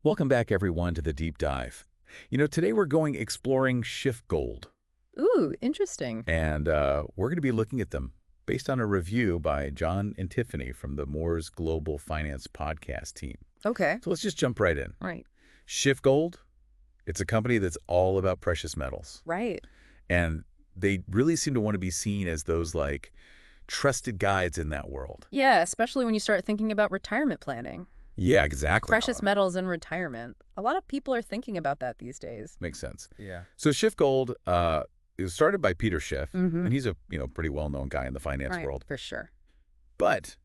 Welcome back, everyone, to the deep dive. Today we're going exploring SchiffGold, Ooh, interesting. and we're going to be looking at them based on a review by John and Tiffany from the Moore's Global Finance podcast team. Okay. So let's just jump right in. Right. SchiffGold, it's a company that's all about precious metals, Right. and they really seem to want to be seen as those trusted guides in that world. Yeah, especially when you start thinking about retirement planning. Yeah, exactly. Precious metals in retirement. A lot of people are thinking about that these days. Makes sense. Yeah. So SchiffGold is started by Peter Schiff, Mm-hmm. and he's a pretty well-known guy in the finance Right, world. for sure. But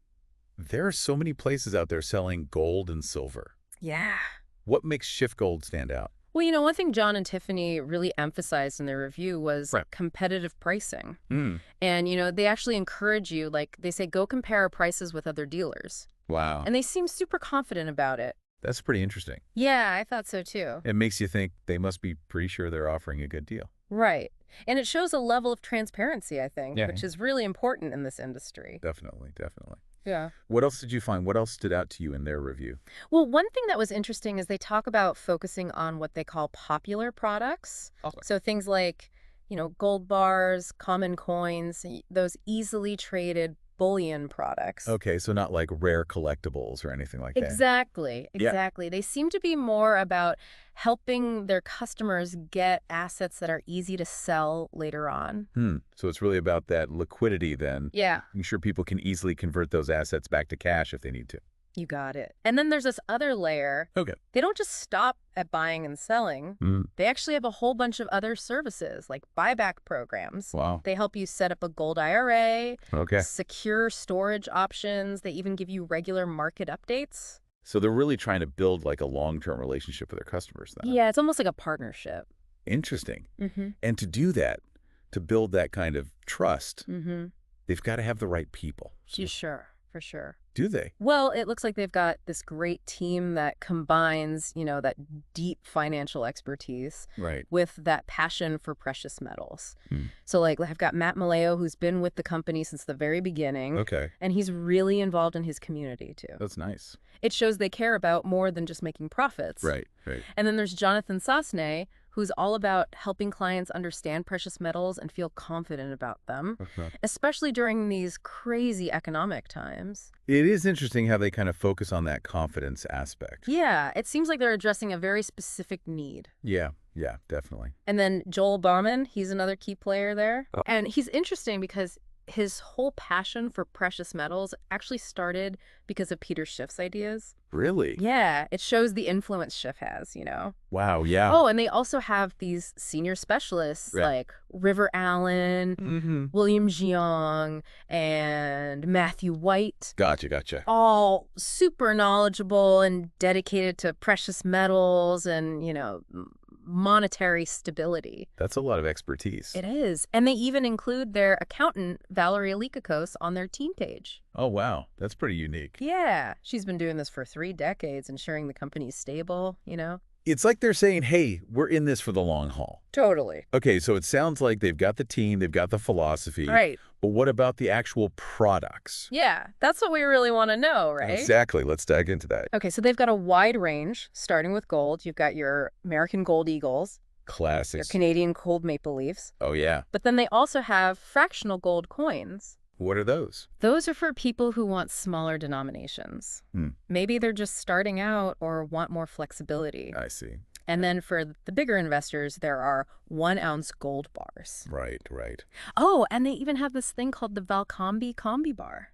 there are so many places out there selling gold and silver. Yeah. What makes SchiffGold stand out? Well, one thing John and Tiffany really emphasized in their review was Right. competitive pricing. Mm. And, they actually encourage you, they say, go compare prices with other dealers. Wow. And they seem super confident about it. That's pretty interesting. Yeah, I thought so too. It makes you think they must be pretty sure they're offering a good deal. Right. And it shows a level of transparency, I think, Yeah. which is really important in this industry. Definitely, definitely. Yeah. What else did you find? What else stood out to you in their review? Well, one thing that was interesting is they talk about focusing on what they call popular products. Okay. So things like, gold bars, common coins, those easily traded bullion products. Okay, so not like rare collectibles or anything like that. Exactly. Yeah. Exactly. They seem to be more about helping their customers get assets that are easy to sell later on. So it's really about that liquidity then. Yeah. Making sure people can easily convert those assets back to cash if they need to. You got it. And then there's this other layer. Okay. They don't just stop at buying and selling. Mm. They actually have a whole bunch of other services, like buyback programs. Wow. They help you set up a Gold IRA, Okay. secure storage options. They even give you regular market updates. So they're really trying to build a long-term relationship with their customers then. Yeah, it's almost like a partnership. Interesting. Mm-hmm. And to do that, to build that kind of trust, Mm-hmm. they've got to have the right people. So For sure. do they? Well, it looks like they've got this great team that combines, that deep financial expertise Right. with that passion for precious metals. Hmm. So, I've got Matt Maleo, who's been with the company since the very beginning. Okay. And he's really involved in his community, too. That's nice. It shows they care about more than just making profits. Right. Right. And then there's Jonathan Sosne, who's all about helping clients understand precious metals and feel confident about them, especially during these crazy economic times. It is interesting how they kind of focus on that confidence aspect. Yeah, it seems like they're addressing a very specific need. Yeah. Yeah, definitely. And then Joel Barman, he's another key player there. Oh. And he's interesting because his whole passion for precious metals actually started because of Peter Schiff's ideas. Really? Yeah, it shows the influence Schiff has, Wow. Yeah. Oh, and they also have these senior specialists Right. like River Allen, Mm-hmm. William Jiang, and Matthew White. Gotcha. All super knowledgeable and dedicated to precious metals and, monetary stability. That's a lot of expertise. It is. And they even include their accountant, Valerie Alikakos, on their team page. Oh, wow. That's pretty unique. Yeah. She's been doing this for 3 decades, ensuring the company's stable, It's like they're saying, hey, we're in this for the long haul. Totally. Okay, so it sounds like they've got the team, they've got the philosophy. Right. But what about the actual products? Yeah, that's what we really want to know, right? Exactly. Let's dive into that. Okay, so they've got a wide range, starting with gold. You've got your American Gold Eagles, your Classics. Canadian Gold Maple Leafs, Oh, yeah. but then they also have fractional gold coins. What are those? Those are for people who want smaller denominations. Maybe they're just starting out or want more flexibility. I see. And then for the bigger investors, there are 1-ounce gold bars. Right. Oh, and they even have this thing called the Valcombi Combi Bar.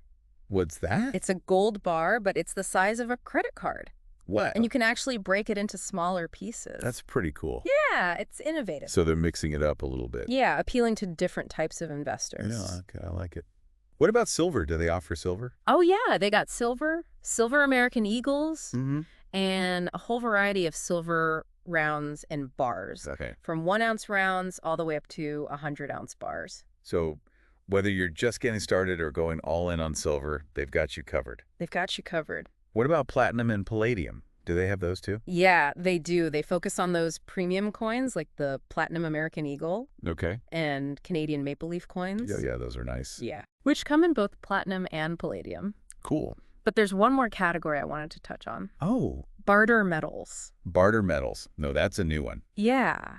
What's that? It's a gold bar, but it's the size of a credit card. What? And you can actually break it into smaller pieces. That's pretty cool. Yeah, it's innovative. So they're mixing it up a little bit. Yeah, appealing to different types of investors. Yeah, okay, I like it. What about silver? Do they offer silver? Oh, yeah, they got silver American Eagles, Mm-hmm. and a whole variety of silver rounds and bars. Okay. From 1-ounce rounds all the way up to 100-ounce bars. So whether you're just getting started or going all in on silver, they've got you covered. They've got you covered. What about platinum and palladium? Do they have those too? Yeah, they do. They focus on those premium coins like the Platinum American Eagle Okay. and Canadian Maple Leaf coins. Yeah, those are nice. Yeah. Which come in both platinum and palladium. Cool. But there's one more category I wanted to touch on. Oh, Barter metals. Barter metals. No, that's a new one. Yeah.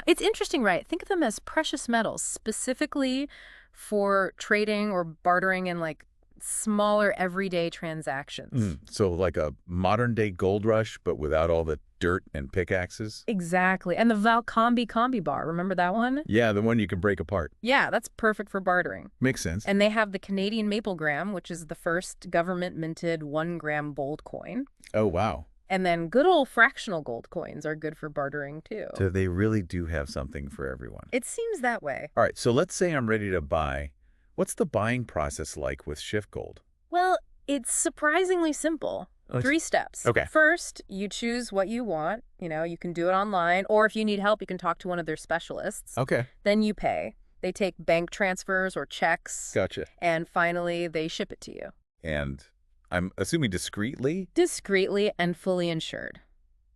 It's interesting, right? Think of them as precious metals, specifically for trading or bartering in like smaller everyday transactions. So like a modern-day gold rush, but without all the dirt and pickaxes? Exactly. And the Valcombi combi bar, remember that one? Yeah, the one you can break apart. Yeah, that's perfect for bartering. Makes sense. And they have the Canadian maple gram, which is the first government-minted 1-gram gold coin. Oh, wow. And then good old fractional gold coins are good for bartering, too. So they really do have something for everyone. It seems that way. All right, so let's say I'm ready to buy. What's the buying process like with SchiffGold? Well, it's surprisingly simple. 3 steps. Okay. First, you choose what you want. You can do it online, or if you need help, you can talk to one of their specialists. Okay. Then you pay. They take bank transfers or checks. Gotcha. And finally, they ship it to you. And I'm assuming discreetly? Discreetly and fully insured.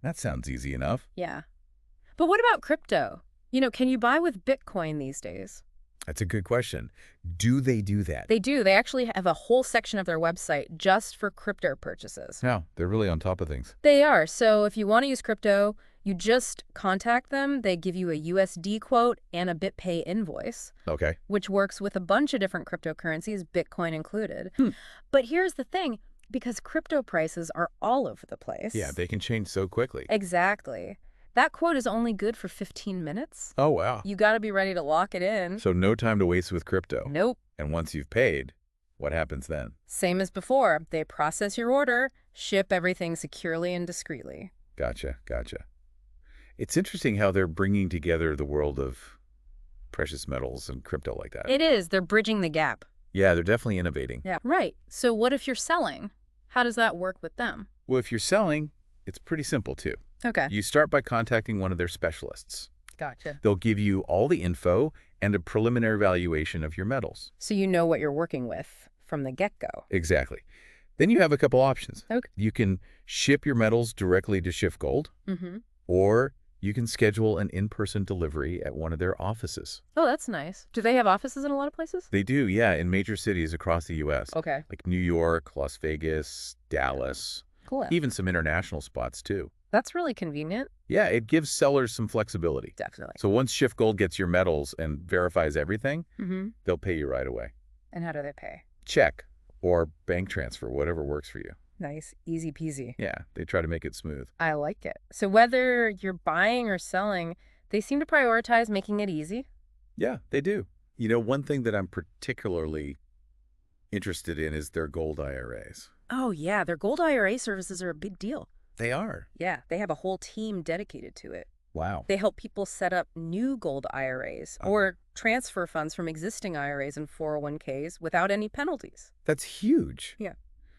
That sounds easy enough. Yeah. But what about crypto? Can you buy with Bitcoin these days? That's a good question. Do they do that? They do. They actually have a whole section of their website just for crypto purchases. Yeah, they're really on top of things. They are. So if you want to use crypto, you just contact them. They give you a USD quote and a BitPay invoice. Okay. Which works with a bunch of different cryptocurrencies, Bitcoin included. But here's the thing, because crypto prices are all over the place. Yeah, they can change so quickly. Exactly. That quote is only good for 15 minutes. Oh, wow. You got to be ready to lock it in. So no time to waste with crypto. Nope. And once you've paid, what happens then? Same as before. They process your order, ship everything securely and discreetly. Gotcha. It's interesting how they're bringing together the world of precious metals and crypto like that. It is. They're bridging the gap. Yeah, they're definitely innovating. Yeah. Right. So what if you're selling? How does that work with them? Well, if you're selling, it's pretty simple too. Okay. You start by contacting one of their specialists. Gotcha. They'll give you all the info and a preliminary valuation of your metals. So you know what you're working with from the get-go. Exactly. Then you have a couple options. Okay. You can ship your metals directly to SchiffGold, or you can schedule an in-person delivery at one of their offices. Oh, that's nice. Do they have offices in a lot of places? They do, yeah, in major cities across the U.S. Okay. Like New York, Las Vegas, Dallas, Cool. even some international spots too. That's really convenient. Yeah, it gives sellers some flexibility. Definitely. So once SchiffGold gets your metals and verifies everything, they'll pay you right away. And how do they pay? Check or bank transfer, whatever works for you. Nice. Easy peasy. Yeah, they try to make it smooth. I like it. So whether you're buying or selling, they seem to prioritize making it easy. Yeah, they do. One thing that I'm particularly interested in is their Gold IRAs. Oh, yeah. Their Gold IRA services are a big deal. They are. Yeah. They have a whole team dedicated to it. Wow. They help people set up new Gold IRAs or transfer funds from existing IRAs and 401ks without any penalties. That's huge. Yeah.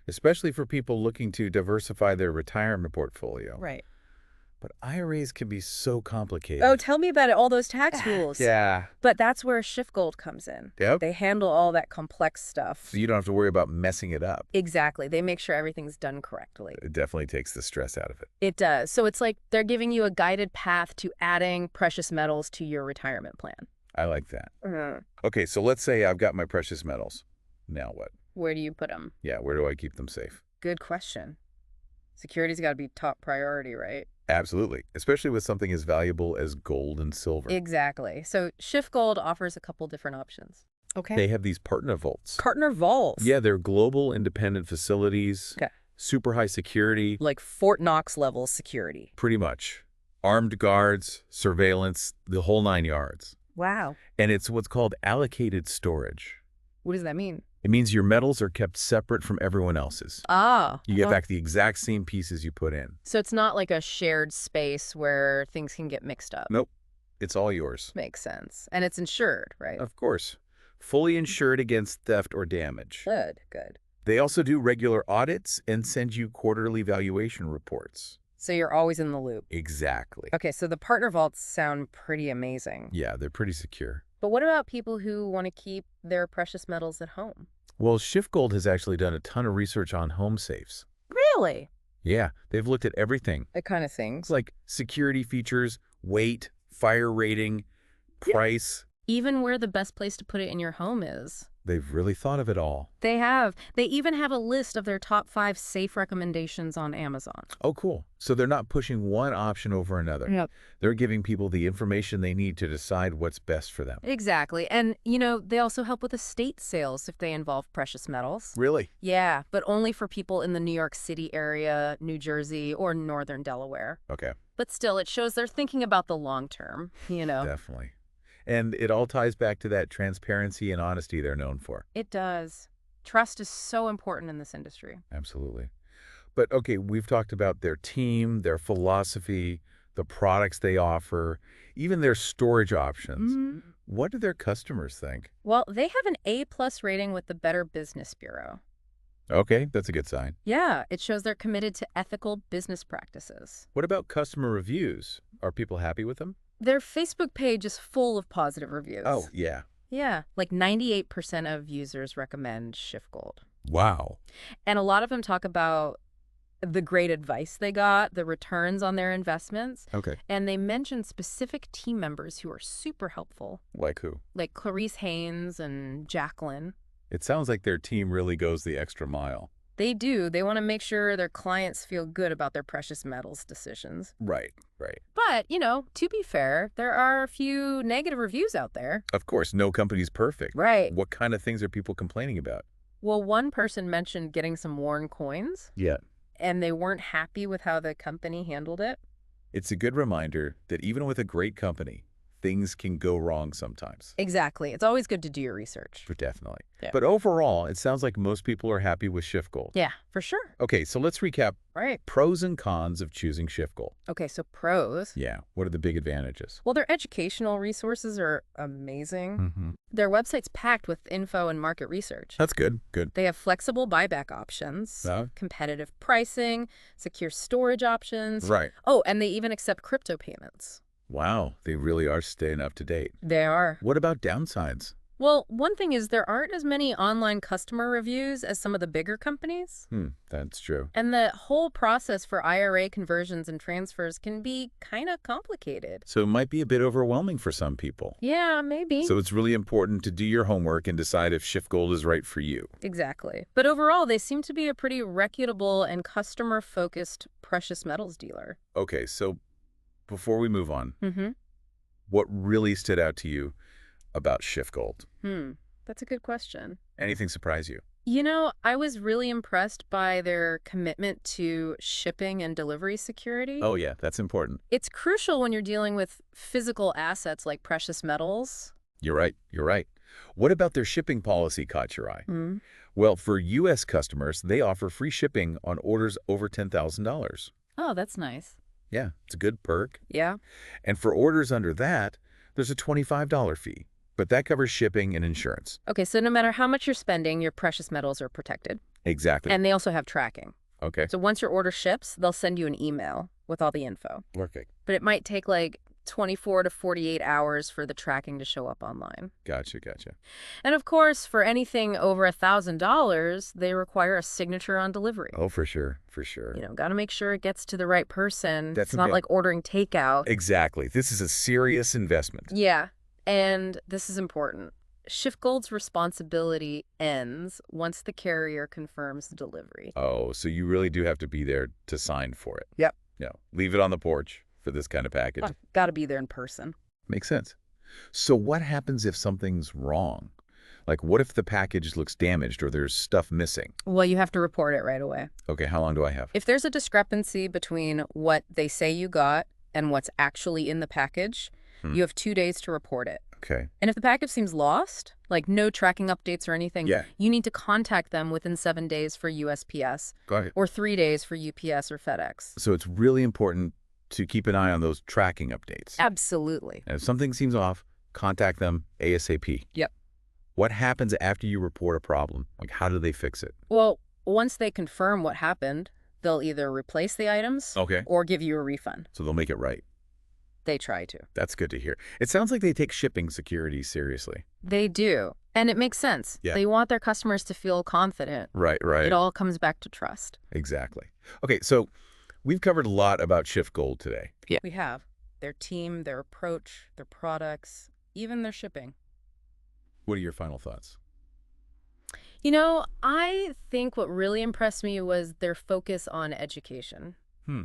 Especially for people looking to diversify their retirement portfolio. Right. But IRAs can be so complicated. Oh, tell me about it, all those tax rules. Yeah. But that's where SchiffGold comes in. Yep. They handle all that complex stuff. So you don't have to worry about messing it up. Exactly. They make sure everything's done correctly. It definitely takes the stress out of it. It does. So it's like they're giving you a guided path to adding precious metals to your retirement plan. I like that. Okay, so let's say I've got my precious metals. Now what? Where do you put them? Yeah, where do I keep them safe? Good question. Security's got to be top priority, right? Absolutely, especially with something as valuable as gold and silver. Exactly. So SchiffGold offers a couple different options. Okay. They have these partner vaults. Partner vaults? Yeah, they're global independent facilities. Okay. Super high security. Like Fort Knox level security. Pretty much. Armed guards, surveillance, the whole 9 yards. Wow. And it's what's called allocated storage. What does that mean? It means your metals are kept separate from everyone else's. Ah. You get back the exact same pieces you put in. So it's not like a shared space where things can get mixed up. Nope. It's all yours. Makes sense. And it's insured, right? Of course. Fully insured against theft or damage. Good, good. They also do regular audits and send you quarterly valuation reports. So you're always in the loop. Exactly. Okay, so the partner vaults sound pretty amazing. Yeah, they're pretty secure. But what about people who want to keep their precious metals at home? Well, SchiffGold has actually done a ton of research on home safes. Really? Yeah, they've looked at everything. It kind of things. It's like security features, weight, fire rating, price. even where the best place to put it in your home is. They've really thought of it all. They have. They even have a list of their top 5 safe recommendations on Amazon. Oh, cool. So they're not pushing one option over another. Yep. They're giving people the information they need to decide what's best for them. Exactly. And, they also help with estate sales if they involve precious metals. Really? Yeah, but only for people in the New York City area, New Jersey, or northern Delaware. Okay. But still, it shows they're thinking about the long term, Definitely. And it all ties back to that transparency and honesty they're known for. It does. Trust is so important in this industry. Absolutely. But okay, we've talked about their team, their philosophy, the products they offer, even their storage options. Mm-hmm. What do their customers think? Well, they have an A+ rating with the Better Business Bureau. Okay, that's a good sign. Yeah, it shows they're committed to ethical business practices. What about customer reviews? Are people happy with them? Their Facebook page is full of positive reviews. Oh, yeah. Yeah, like 98% of users recommend SchiffGold. Wow. And a lot of them talk about the great advice they got, the returns on their investments. Okay. And they mention specific team members who are super helpful, Like who? like Clarice Haynes and Jacqueline. It sounds like their team really goes the extra mile. They do. They want to make sure their clients feel good about their precious metals decisions. Right, right. But, to be fair, there are a few negative reviews out there. Of course, no company's perfect. Right. What kind of things are people complaining about? Well, one person mentioned getting some worn coins, Yeah. and they weren't happy with how the company handled it. It's a good reminder that even with a great company, things can go wrong sometimes. Exactly. It's always good to do your research. Definitely. Yeah. But overall, it sounds like most people are happy with SchiffGold. Yeah, for sure. Okay, so let's recap Right. pros and cons of choosing SchiffGold. Okay, so pros. Yeah, what are the big advantages? Well, their educational resources are amazing. Mm-hmm. Their website's packed with info and market research. That's good. Good. They have flexible buyback options, Oh. competitive pricing, secure storage options. Right. Oh, and they even accept crypto payments. Wow, they really are staying up to date. They are. What about downsides? Well, one thing is there aren't as many online customer reviews as some of the bigger companies. That's true. And the whole process for IRA conversions and transfers can be kind of complicated. So it might be a bit overwhelming for some people. Yeah, maybe. So it's really important to do your homework and decide if SchiffGold is right for you. Exactly. But overall, they seem to be a pretty reputable and customer-focused precious metals dealer. Okay, so before we move on, Mm-hmm. what really stood out to you about SchiffGold? That's a good question. Anything surprise you? I was really impressed by their commitment to shipping and delivery security. Oh, yeah, that's important. It's crucial when you're dealing with physical assets like precious metals. You're right. You're right. What about their shipping policy caught your eye? Mm. Well, for U.S. customers, they offer free shipping on orders over $10,000. Oh, that's nice. Yeah, it's a good perk. Yeah. And for orders under that, there's a $25 fee. But that covers shipping and insurance. Okay, so no matter how much you're spending, your precious metals are protected. Exactly. And they also have tracking. Okay. So once your order ships, they'll send you an email with all the info. Okay. But it might take like 24 to 48 hours for the tracking to show up online. Gotcha. And of course, for anything over $1,000, they require a signature on delivery. Oh, for sure. Got to make sure it gets to the right person. That's it's not okay. like ordering takeout. Exactly. This is a serious investment. Yeah. And this is important. SchiffGold's responsibility ends once the carrier confirms the delivery. Oh, so you really do have to be there to sign for it. Yep. Leave it on the porch for this kind of package. Got to be there in person. Makes sense. So what happens if something's wrong? Like, what if the package looks damaged or there's stuff missing? Well, you have to report it right away. Okay, how long do I have? If there's a discrepancy between what they say you got and what's actually in the package, you have 2 days to report it. Okay. And if the package seems lost, like no tracking updates or anything, you need to contact them within 7 days for USPS. Got it. Or 3 days for UPS or FedEx. So it's really important to keep an eye on those tracking updates. Absolutely. And if something seems off, contact them ASAP. Yep. What happens after you report a problem? Like, how do they fix it? Well, once they confirm what happened, they'll either replace the items or give you a refund. So they'll make it right. They try to. That's good to hear. It sounds like they take shipping security seriously. They do. And it makes sense. Yeah. They want their customers to feel confident. Right. It all comes back to trust. Exactly. Okay, so we've covered a lot about SchiffGold today. We have their team, their approach, their products, even their shipping. What are your final thoughts? I think what really impressed me was their focus on education. Hmm.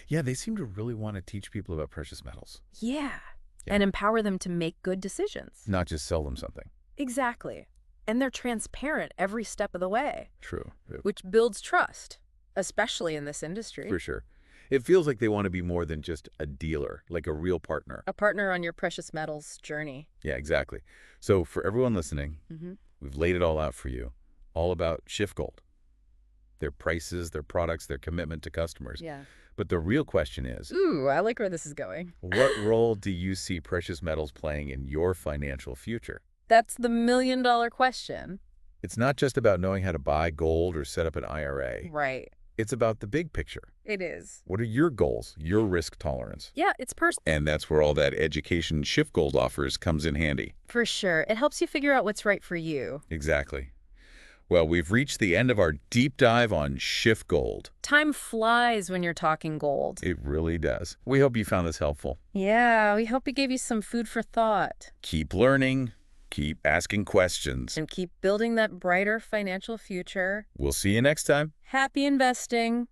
Yeah, they seem to really want to teach people about precious metals. Yeah. Yeah. And empower them to make good decisions. Not just sell them something. Exactly. And they're transparent every step of the way, True. which builds trust, especially in this industry. For sure. It feels like they want to be more than just a dealer, like a real partner. A partner on your precious metals journey. Yeah, exactly. So for everyone listening, Mm-hmm. we've laid it all out for you, all about SchiffGold, their prices, their products, their commitment to customers. Yeah. But the real question is, Ooh, I like where this is going. what role do you see precious metals playing in your financial future? That's the million-dollar question. It's not just about knowing how to buy gold or set up an IRA. Right. It's about the big picture. It is. What are your goals, your risk tolerance? Yeah, it's personal. And that's where all that education SchiffGold offers comes in handy. For sure. It helps you figure out what's right for you. Exactly. Well, we've reached the end of our deep dive on SchiffGold. Time flies when you're talking gold. It really does. We hope you found this helpful. Yeah, we hope it gave you some food for thought. Keep learning, keep asking questions. And keep building that brighter financial future. We'll see you next time. Happy investing.